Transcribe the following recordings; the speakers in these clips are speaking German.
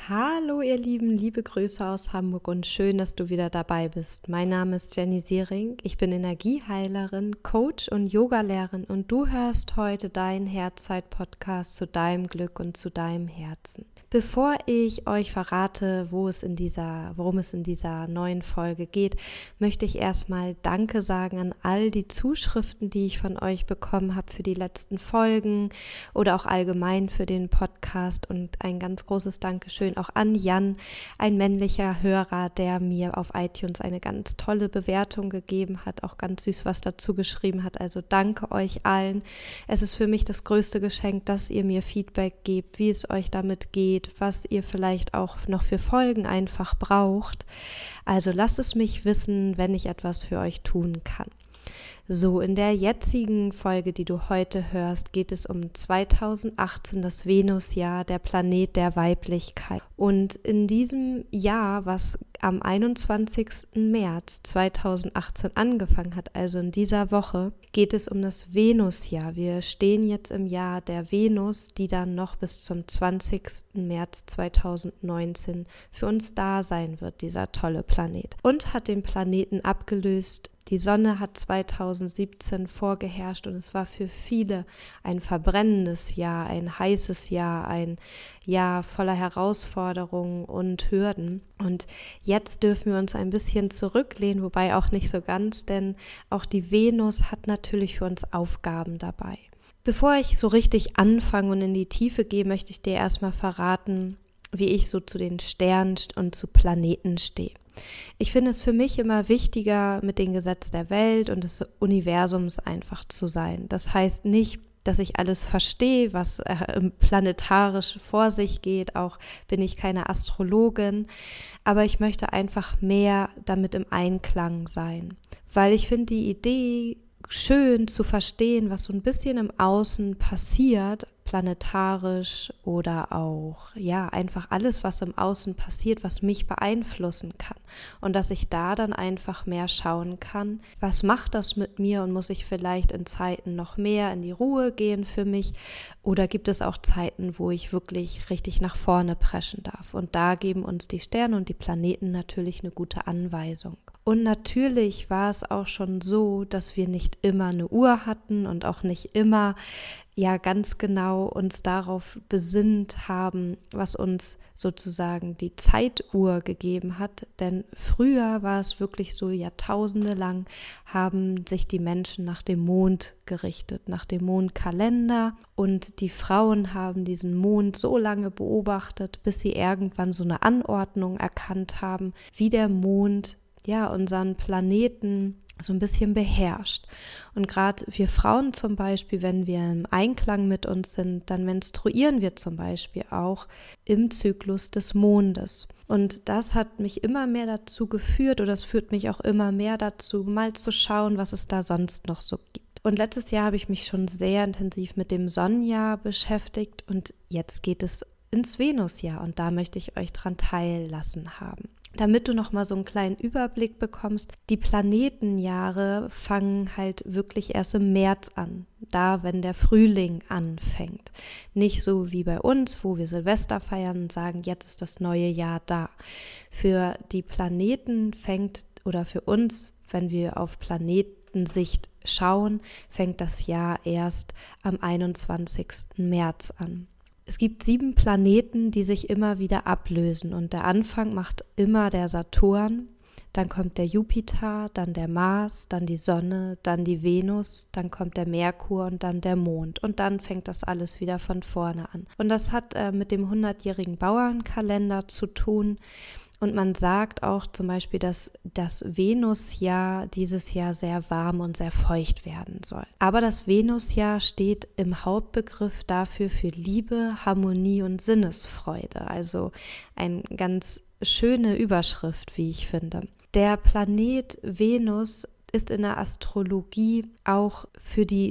Hallo ihr Lieben, liebe Grüße aus Hamburg und schön, dass du wieder dabei bist. Mein Name ist Jenny Siering, ich bin Energieheilerin, Coach und Yogalehrerin und du hörst heute deinen Herzzeit-Podcast zu deinem Glück und zu deinem Herzen. Bevor ich euch verrate, worum es in dieser neuen Folge geht, möchte ich erstmal Danke sagen an all die Zuschriften, die ich von euch bekommen habe für die letzten Folgen oder auch allgemein für den Podcast und ein ganz großes Dankeschön auch an Jan, ein männlicher Hörer, der mir auf iTunes eine ganz tolle Bewertung gegeben hat, auch ganz süß was dazu geschrieben hat. Also danke euch allen. Es ist für mich das größte Geschenk, dass ihr mir Feedback gebt, wie es euch damit geht, was ihr vielleicht auch noch für Folgen einfach braucht. Also lasst es mich wissen, wenn ich etwas für euch tun kann. So, in der jetzigen Folge, die du heute hörst, geht es um 2018, das Venusjahr, der Planet der Weiblichkeit. Und in diesem Jahr, was am 21. März 2018 angefangen hat, also in dieser Woche, geht es um das Venusjahr. Wir stehen jetzt im Jahr der Venus, die dann noch bis zum 20. März 2019 für uns da sein wird, dieser tolle Planet. Und hat den Planeten abgelöst. Die Sonne hat 2017 vorgeherrscht und es war für viele ein verbrennendes Jahr, ein heißes Jahr, ein Jahr voller Herausforderungen und Hürden. Und jetzt dürfen wir uns ein bisschen zurücklehnen, wobei auch nicht so ganz, denn auch die Venus hat natürlich für uns Aufgaben dabei. Bevor ich so richtig anfange und in die Tiefe gehe, möchte ich dir erstmal verraten, wie ich so zu den Sternen und zu Planeten stehe. Ich finde es für mich immer wichtiger, mit den Gesetzen der Welt und des Universums einfach zu sein. Das heißt nicht, dass ich alles verstehe, was planetarisch vor sich geht. Auch bin ich keine Astrologin, aber ich möchte einfach mehr damit im Einklang sein. Weil ich finde die Idee schön zu verstehen, was so ein bisschen im Außen passiert, planetarisch oder auch, einfach alles, was im Außen passiert, was mich beeinflussen kann. Und dass ich da dann einfach mehr schauen kann, was macht das mit mir und muss ich vielleicht in Zeiten noch mehr in die Ruhe gehen für mich oder gibt es auch Zeiten, wo ich wirklich richtig nach vorne preschen darf. Und da geben uns die Sterne und die Planeten natürlich eine gute Anweisung. Und natürlich war es auch schon so, dass wir nicht immer eine Uhr hatten und auch nicht immer ganz genau uns darauf besinnt haben, was uns sozusagen die Zeituhr gegeben hat. Denn früher war es wirklich so, Jahrtausende lang haben sich die Menschen nach dem Mond gerichtet, nach dem Mondkalender. Und die Frauen haben diesen Mond so lange beobachtet, bis sie irgendwann so eine Anordnung erkannt haben, wie der Mond unseren Planeten so ein bisschen beherrscht. Und gerade wir Frauen zum Beispiel, wenn wir im Einklang mit uns sind, dann menstruieren wir zum Beispiel auch im Zyklus des Mondes. Und das hat mich immer mehr dazu geführt oder es führt mich auch immer mehr dazu, mal zu schauen, was es da sonst noch so gibt. Und letztes Jahr habe ich mich schon sehr intensiv mit dem Sonnenjahr beschäftigt und jetzt geht es ins Venusjahr und da möchte ich euch dran teillassen haben. Damit du nochmal so einen kleinen Überblick bekommst, die Planetenjahre fangen halt wirklich erst im März an, da wenn der Frühling anfängt. Nicht so wie bei uns, wo wir Silvester feiern und sagen, jetzt ist das neue Jahr da. Für die Planeten oder für uns, wenn wir auf Planetensicht schauen, fängt das Jahr erst am 21. März an. Es gibt 7 Planeten, die sich immer wieder ablösen und der Anfang macht immer der Saturn, dann kommt der Jupiter, dann der Mars, dann die Sonne, dann die Venus, dann kommt der Merkur und dann der Mond und dann fängt das alles wieder von vorne an. Und das hat mit dem 100-jährigen Bauernkalender zu tun. Und man sagt auch zum Beispiel, dass das Venusjahr dieses Jahr sehr warm und sehr feucht werden soll. Aber das Venusjahr steht im Hauptbegriff dafür für Liebe, Harmonie und Sinnesfreude. Also eine ganz schöne Überschrift, wie ich finde. Der Planet Venus ist in der Astrologie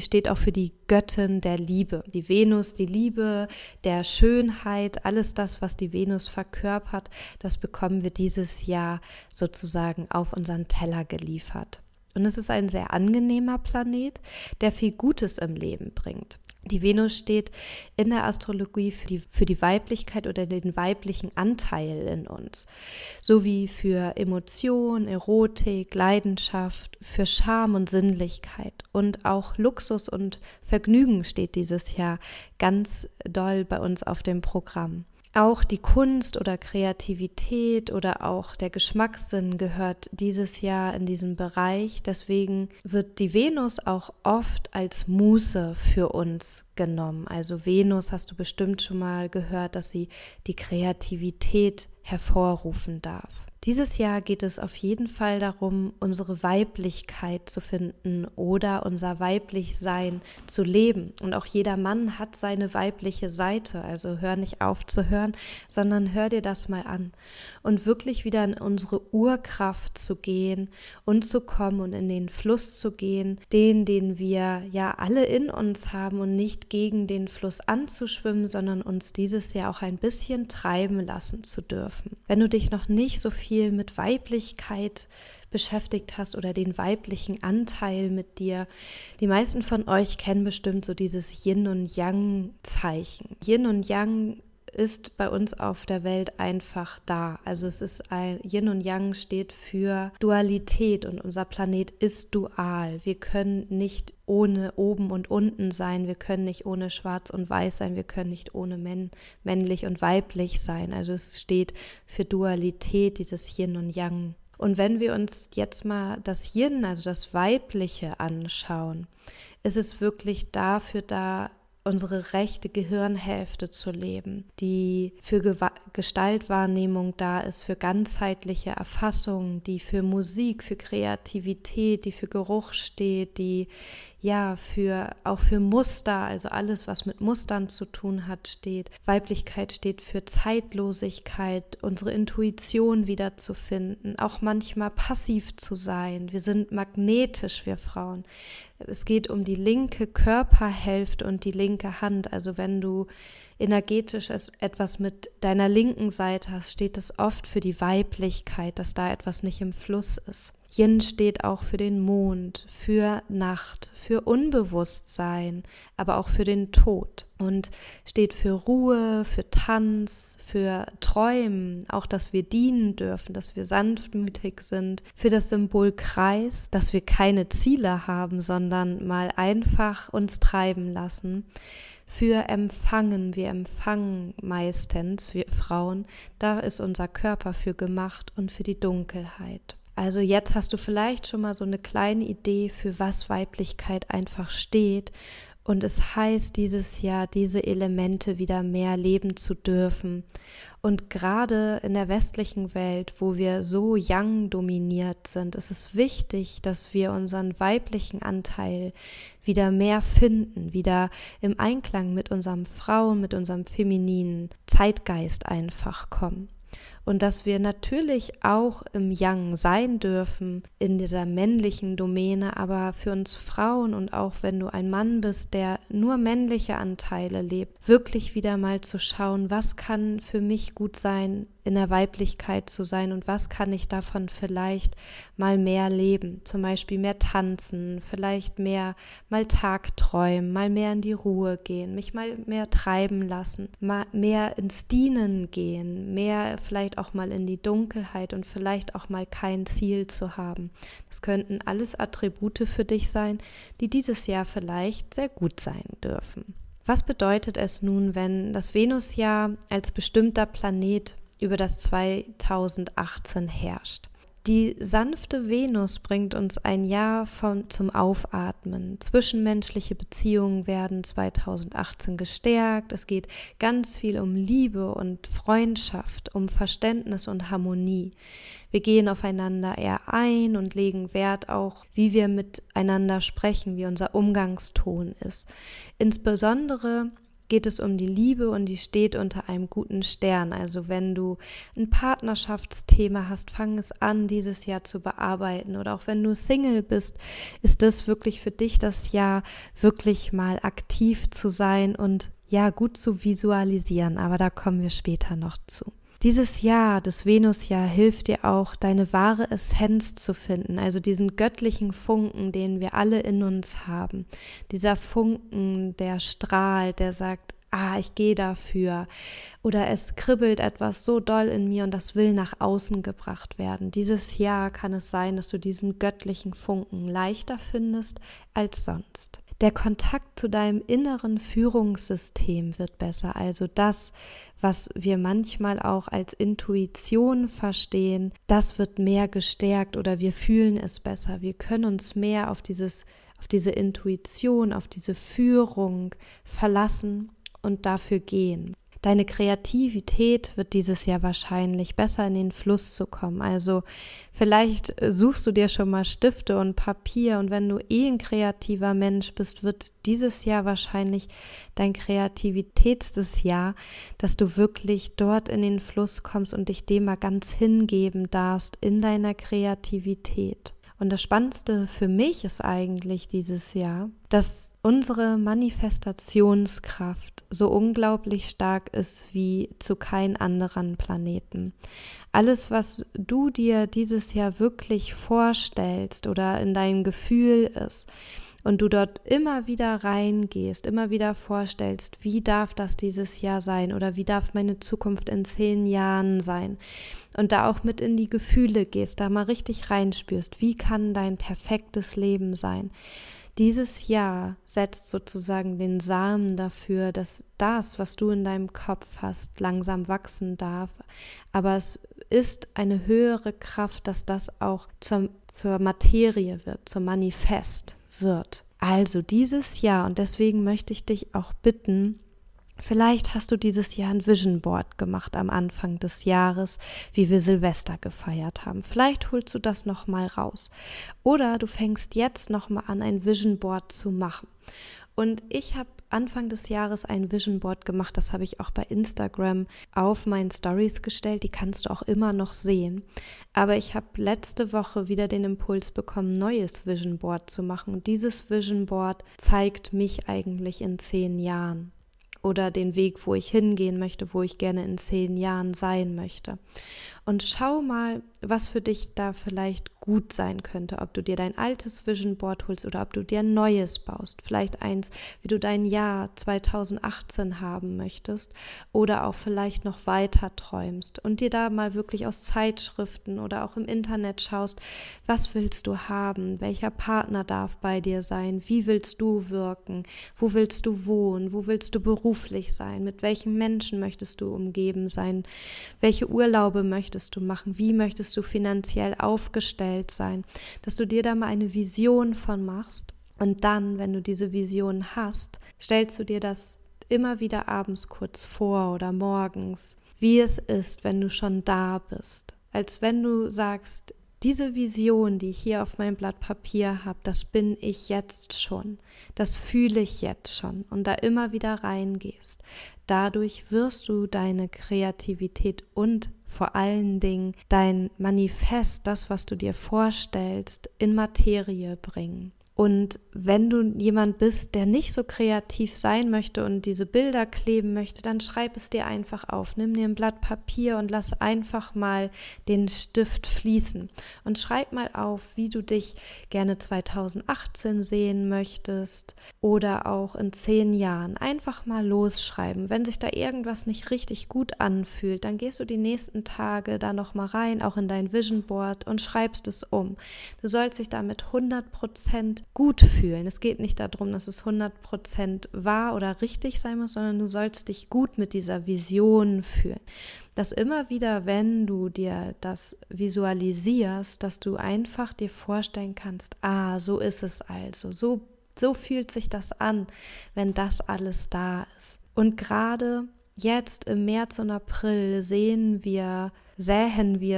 steht auch für die Göttin der Liebe. Die Venus, die Liebe, der Schönheit, alles das, was die Venus verkörpert, das bekommen wir dieses Jahr sozusagen auf unseren Teller geliefert. Und es ist ein sehr angenehmer Planet, der viel Gutes im Leben bringt. Die Venus steht in der Astrologie für die Weiblichkeit oder den weiblichen Anteil in uns, sowie für Emotion, Erotik, Leidenschaft, für Charme und Sinnlichkeit. Und auch Luxus und Vergnügen steht dieses Jahr ganz doll bei uns auf dem Programm. Auch die Kunst oder Kreativität oder auch der Geschmackssinn gehört dieses Jahr in diesem Bereich. Deswegen wird die Venus auch oft als Muse für uns genommen. Also Venus, hast du bestimmt schon mal gehört, dass sie die Kreativität hervorrufen darf. Dieses Jahr geht es auf jeden Fall darum, unsere Weiblichkeit zu finden oder unser Weiblichsein zu leben. Und auch jeder Mann hat seine weibliche Seite. Also hör nicht auf zu hören, sondern hör dir das mal an. Und wirklich wieder in unsere Urkraft zu gehen und zu kommen und in den Fluss zu gehen, den wir ja alle in uns haben und nicht gegen den Fluss anzuschwimmen, sondern uns dieses Jahr auch ein bisschen treiben lassen zu dürfen. Wenn du dich noch nicht so viel mit Weiblichkeit beschäftigt hast oder den weiblichen Anteil mit dir. Die meisten von euch kennen bestimmt so dieses Yin- und Yang-Zeichen. Yin und Yang ist bei uns auf der Welt einfach da. Also es ist Yin und Yang steht für Dualität und unser Planet ist dual. Wir können nicht ohne oben und unten sein, wir können nicht ohne schwarz und weiß sein, wir können nicht ohne männlich und weiblich sein. Also es steht für Dualität, dieses Yin und Yang. Und wenn wir uns jetzt mal das Yin, also das Weibliche anschauen, ist es wirklich dafür da, unsere rechte Gehirnhälfte zu leben, die für Gestaltwahrnehmung da ist, für ganzheitliche Erfassung, die für Musik, für Kreativität, die für Geruch steht, die ja auch für Muster, also alles, was mit Mustern zu tun hat, steht. Weiblichkeit steht für Zeitlosigkeit, unsere Intuition wiederzufinden, auch manchmal passiv zu sein. Wir sind magnetisch, wir Frauen. Es geht um die linke Körperhälfte und die linke Hand. Also wenn du energetisch etwas mit deiner linken Seite hast, steht es oft für die Weiblichkeit, dass da etwas nicht im Fluss ist. Yin steht auch für den Mond, für Nacht, für Unbewusstsein, aber auch für den Tod und steht für Ruhe, für Tanz, für Träumen, auch dass wir dienen dürfen, dass wir sanftmütig sind, für das Symbol Kreis, dass wir keine Ziele haben, sondern mal einfach uns treiben lassen. Für Empfangen, wir empfangen meistens, wir Frauen, da ist unser Körper für gemacht und für die Dunkelheit. Also jetzt hast du vielleicht schon mal so eine kleine Idee, für was Weiblichkeit einfach steht. Und es heißt dieses Jahr, diese Elemente wieder mehr leben zu dürfen. Und gerade in der westlichen Welt, wo wir so Yang dominiert sind, ist es wichtig, dass wir unseren weiblichen Anteil wieder mehr finden, wieder im Einklang mit unserem Frauen, mit unserem femininen Zeitgeist einfach kommen. Und dass wir natürlich auch im Yang sein dürfen, in dieser männlichen Domäne, aber für uns Frauen und auch wenn du ein Mann bist, der nur männliche Anteile lebt, wirklich wieder mal zu schauen, was kann für mich gut sein, in der Weiblichkeit zu sein und was kann ich davon vielleicht mal mehr leben, zum Beispiel mehr tanzen, vielleicht mehr mal Tagträumen, mal mehr in die Ruhe gehen, mich mal mehr treiben lassen, mal mehr ins Dienen gehen, mehr vielleicht auch mal in die Dunkelheit und vielleicht auch mal kein Ziel zu haben. Das könnten alles Attribute für dich sein, die dieses Jahr vielleicht sehr gut sein dürfen. Was bedeutet es nun, wenn das Venusjahr als bestimmter Planet über das 2018 herrscht? Die sanfte Venus bringt uns ein Jahr zum Aufatmen. Zwischenmenschliche Beziehungen werden 2018 gestärkt. Es geht ganz viel um Liebe und Freundschaft, um Verständnis und Harmonie. Wir gehen aufeinander eher ein und legen Wert auch, wie wir miteinander sprechen, wie unser Umgangston ist. Insbesondere geht es um die Liebe und die steht unter einem guten Stern. Also wenn du ein Partnerschaftsthema hast, fang es an, dieses Jahr zu bearbeiten. Oder auch wenn du Single bist, ist das wirklich für dich das Jahr, wirklich mal aktiv zu sein und ja, gut zu visualisieren. Aber da kommen wir später noch zu. Dieses Jahr, das Venusjahr, hilft dir auch, deine wahre Essenz zu finden, also diesen göttlichen Funken, den wir alle in uns haben. Dieser Funken, der strahlt, der sagt, ich gehe dafür. Oder es kribbelt etwas so doll in mir und das will nach außen gebracht werden. Dieses Jahr kann es sein, dass du diesen göttlichen Funken leichter findest als sonst. Der Kontakt zu deinem inneren Führungssystem wird besser, also das, was wir manchmal auch als Intuition verstehen, das wird mehr gestärkt oder wir fühlen es besser. Wir können uns mehr auf diese Intuition, auf diese Führung verlassen und dafür gehen. Deine Kreativität wird dieses Jahr wahrscheinlich besser in den Fluss zu kommen. Also vielleicht suchst du dir schon mal Stifte und Papier und wenn du ein kreativer Mensch bist, wird dieses Jahr wahrscheinlich dein kreativitätstes Jahr, dass du wirklich dort in den Fluss kommst und dich dem mal ganz hingeben darfst in deiner Kreativität. Und das Spannendste für mich ist eigentlich dieses Jahr, dass unsere Manifestationskraft so unglaublich stark ist wie zu keinem anderen Planeten. Alles, was du dir dieses Jahr wirklich vorstellst oder in deinem Gefühl ist, und du dort immer wieder reingehst, immer wieder vorstellst, wie darf das dieses Jahr sein oder wie darf meine Zukunft in 10 Jahren sein und da auch mit in die Gefühle gehst, da mal richtig reinspürst, wie kann dein perfektes Leben sein. Dieses Jahr setzt sozusagen den Samen dafür, dass das, was du in deinem Kopf hast, langsam wachsen darf, aber es ist eine höhere Kraft, dass das auch zur Materie wird, zum Manifest wird. Also dieses Jahr, und deswegen möchte ich dich auch bitten, vielleicht hast du dieses Jahr ein Vision Board gemacht am Anfang des Jahres, wie wir Silvester gefeiert haben. Vielleicht holst du das nochmal raus. Oder du fängst jetzt nochmal an, ein Vision Board zu machen. Und ich habe Anfang des Jahres ein Vision Board gemacht, das habe ich auch bei Instagram auf meinen Stories gestellt, die kannst du auch immer noch sehen. Aber ich habe letzte Woche wieder den Impuls bekommen, ein neues Vision Board zu machen. Und dieses Vision Board zeigt mich eigentlich in 10 Jahren oder den Weg, wo ich hingehen möchte, wo ich gerne in 10 Jahren sein möchte. Und schau mal, was für dich da vielleicht gut sein könnte, ob du dir dein altes Vision Board holst oder ob du dir ein neues baust. Vielleicht eins, wie du dein Jahr 2018 haben möchtest oder auch vielleicht noch weiter träumst und dir da mal wirklich aus Zeitschriften oder auch im Internet schaust, was willst du haben, welcher Partner darf bei dir sein, wie willst du wirken, wo willst du wohnen, wo willst du beruflich sein, mit welchen Menschen möchtest du umgeben sein, welche Urlaube möchtest du machen, wie möchtest du finanziell aufgestellt sein, dass du dir da mal eine Vision von machst und dann, wenn du diese Vision hast, stellst du dir das immer wieder abends kurz vor oder morgens, wie es ist, wenn du schon da bist, als wenn du sagst, diese Vision, die ich hier auf meinem Blatt Papier habe, das bin ich jetzt schon, das fühle ich jetzt schon und da immer wieder reingehst. Dadurch wirst du deine Kreativität und vor allen Dingen dein Manifest, das, was du dir vorstellst, in Materie bringen. Und wenn du jemand bist, der nicht so kreativ sein möchte und diese Bilder kleben möchte, dann schreib es dir einfach auf. Nimm dir ein Blatt Papier und lass einfach mal den Stift fließen. Und schreib mal auf, wie du dich gerne 2018 sehen möchtest oder auch in 10 Jahren. Einfach mal losschreiben. Wenn sich da irgendwas nicht richtig gut anfühlt, dann gehst du die nächsten Tage da nochmal rein, auch in dein Vision Board und schreibst es um. Du sollst dich damit 100% gut fühlen. Es geht nicht darum, dass es 100% wahr oder richtig sein muss, sondern du sollst dich gut mit dieser Vision fühlen. Dass immer wieder, wenn du dir das visualisierst, dass du einfach dir vorstellen kannst, so ist es also, so fühlt sich das an, wenn das alles da ist. Und gerade jetzt im März und April säen wir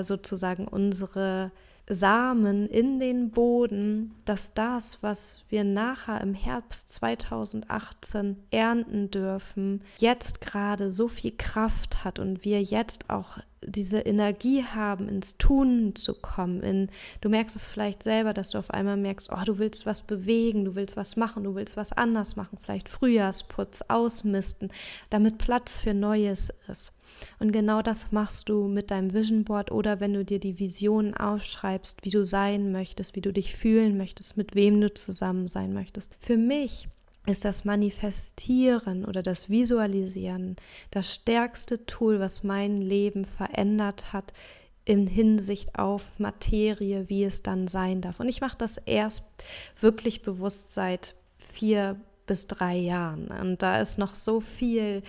sozusagen unsere Samen in den Boden, dass das, was wir nachher im Herbst 2018 ernten dürfen, jetzt gerade so viel Kraft hat und wir jetzt auch diese Energie haben, ins Tun zu kommen. Du merkst es vielleicht selber, dass du auf einmal merkst, oh, du willst was bewegen, du willst was machen, du willst was anders machen, vielleicht Frühjahrsputz, ausmisten, damit Platz für Neues ist. Und genau das machst du mit deinem Vision Board oder wenn du dir die Visionen aufschreibst, wie du sein möchtest, wie du dich fühlen möchtest, mit wem du zusammen sein möchtest. Für mich ist das Manifestieren oder das Visualisieren das stärkste Tool, was mein Leben verändert hat in Hinsicht auf Materie, wie es dann sein darf. Und ich mache das erst wirklich bewusst seit 4 bis 3 Jahren. Und da ist noch so viel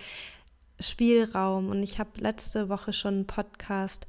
Spielraum. Und ich habe letzte Woche schon einen Podcast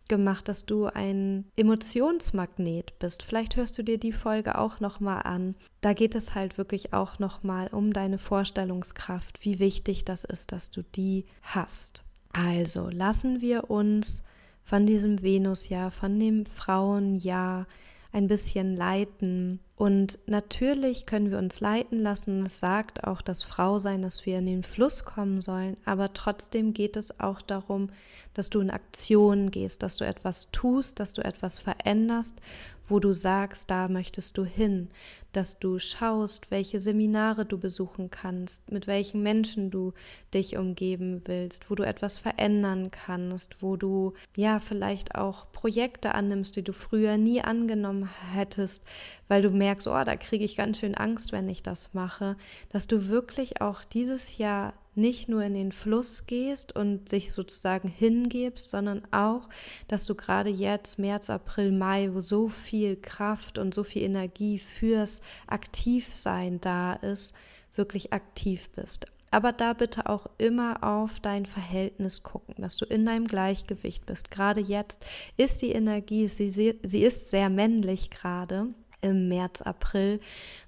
gemacht, dass du ein Emotionsmagnet bist. Vielleicht hörst du dir die Folge auch nochmal an. Da geht es halt wirklich auch nochmal um deine Vorstellungskraft, wie wichtig das ist, dass du die hast. Also lassen wir uns von diesem Venusjahr, von dem Frauenjahr ein bisschen leiten. Und natürlich können wir uns leiten lassen. Es sagt auch das Frausein, dass wir in den Fluss kommen sollen. Aber trotzdem geht es auch darum, dass du in Aktion gehst, dass du etwas tust, dass du etwas veränderst, wo du sagst, da möchtest du hin, dass du schaust, welche Seminare du besuchen kannst, mit welchen Menschen du dich umgeben willst, wo du etwas verändern kannst, wo du ja vielleicht auch Projekte annimmst, die du früher nie angenommen hättest, weil du merkst, oh, da kriege ich ganz schön Angst, wenn ich das mache, dass du wirklich auch dieses Jahr nicht nur in den Fluss gehst und dich sozusagen hingibst, sondern auch, dass du gerade jetzt, März, April, Mai, wo so viel Kraft und so viel Energie fürs Aktivsein da ist, wirklich aktiv bist. Aber da bitte auch immer auf dein Verhältnis gucken, dass du in deinem Gleichgewicht bist. Gerade jetzt ist die Energie, sie ist sehr männlich gerade im März, April,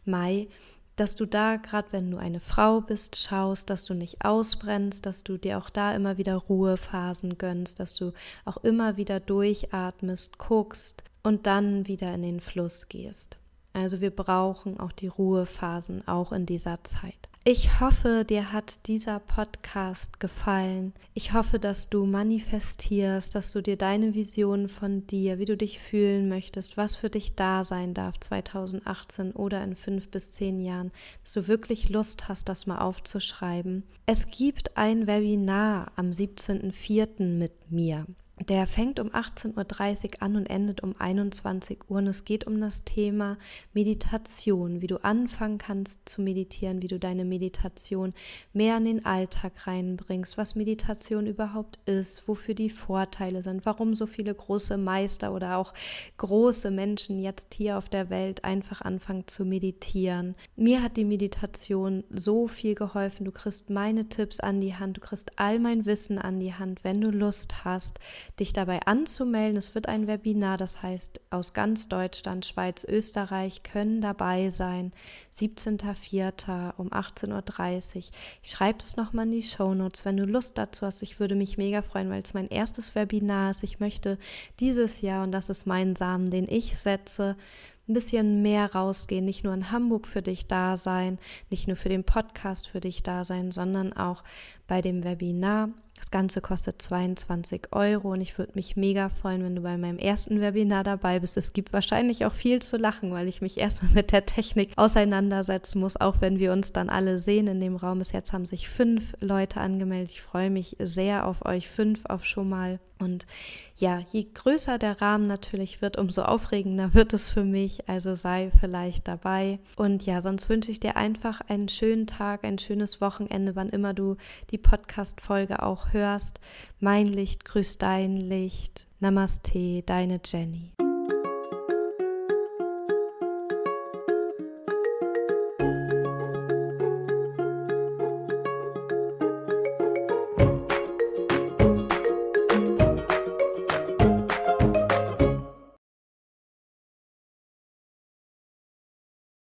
Mai, dass du da, gerade wenn du eine Frau bist, schaust, dass du nicht ausbrennst, dass du dir auch da immer wieder Ruhephasen gönnst, dass du auch immer wieder durchatmest, guckst und dann wieder in den Fluss gehst. Also wir brauchen auch die Ruhephasen, auch in dieser Zeit. Ich hoffe, dir hat dieser Podcast gefallen. Ich hoffe, dass du manifestierst, dass du dir deine Vision von dir, wie du dich fühlen möchtest, was für dich da sein darf 2018 oder in 5 bis 10 Jahren, dass du wirklich Lust hast, das mal aufzuschreiben. Es gibt ein Webinar am 17.04. mit mir. Der fängt um 18.30 Uhr an und endet um 21 Uhr und es geht um das Thema Meditation, wie du anfangen kannst zu meditieren, wie du deine Meditation mehr in den Alltag reinbringst, was Meditation überhaupt ist, wofür die Vorteile sind, warum so viele große Meister oder auch große Menschen jetzt hier auf der Welt einfach anfangen zu meditieren. Mir hat die Meditation so viel geholfen, du kriegst meine Tipps an die Hand, du kriegst all mein Wissen an die Hand, wenn du Lust hast, dich dabei anzumelden. Es wird ein Webinar, das heißt, aus ganz Deutschland, Schweiz, Österreich können dabei sein. 17.04. um 18.30 Uhr. Ich schreibe das nochmal in die Shownotes, wenn du Lust dazu hast. Ich würde mich mega freuen, weil es mein erstes Webinar ist. Ich möchte dieses Jahr, und das ist mein Samen, den ich setze, ein bisschen mehr rausgehen, nicht nur in Hamburg für dich da sein, nicht nur für den Podcast für dich da sein, sondern auch bei dem Webinar. Das Ganze kostet 22 € und ich würde mich mega freuen, wenn du bei meinem ersten Webinar dabei bist. Es gibt wahrscheinlich auch viel zu lachen, weil ich mich erstmal mit der Technik auseinandersetzen muss, auch wenn wir uns dann alle sehen in dem Raum. Bis jetzt haben sich 5 Leute angemeldet. Ich freue mich sehr auf euch 5 auf schon mal. Und ja, je größer der Rahmen natürlich wird, umso aufregender wird es für mich. Also sei vielleicht dabei. Und ja, sonst wünsche ich dir einfach einen schönen Tag, ein schönes Wochenende, wann immer du die Podcast-Folge auch hörst. Mein Licht grüßt dein Licht. Namaste, deine Jenny.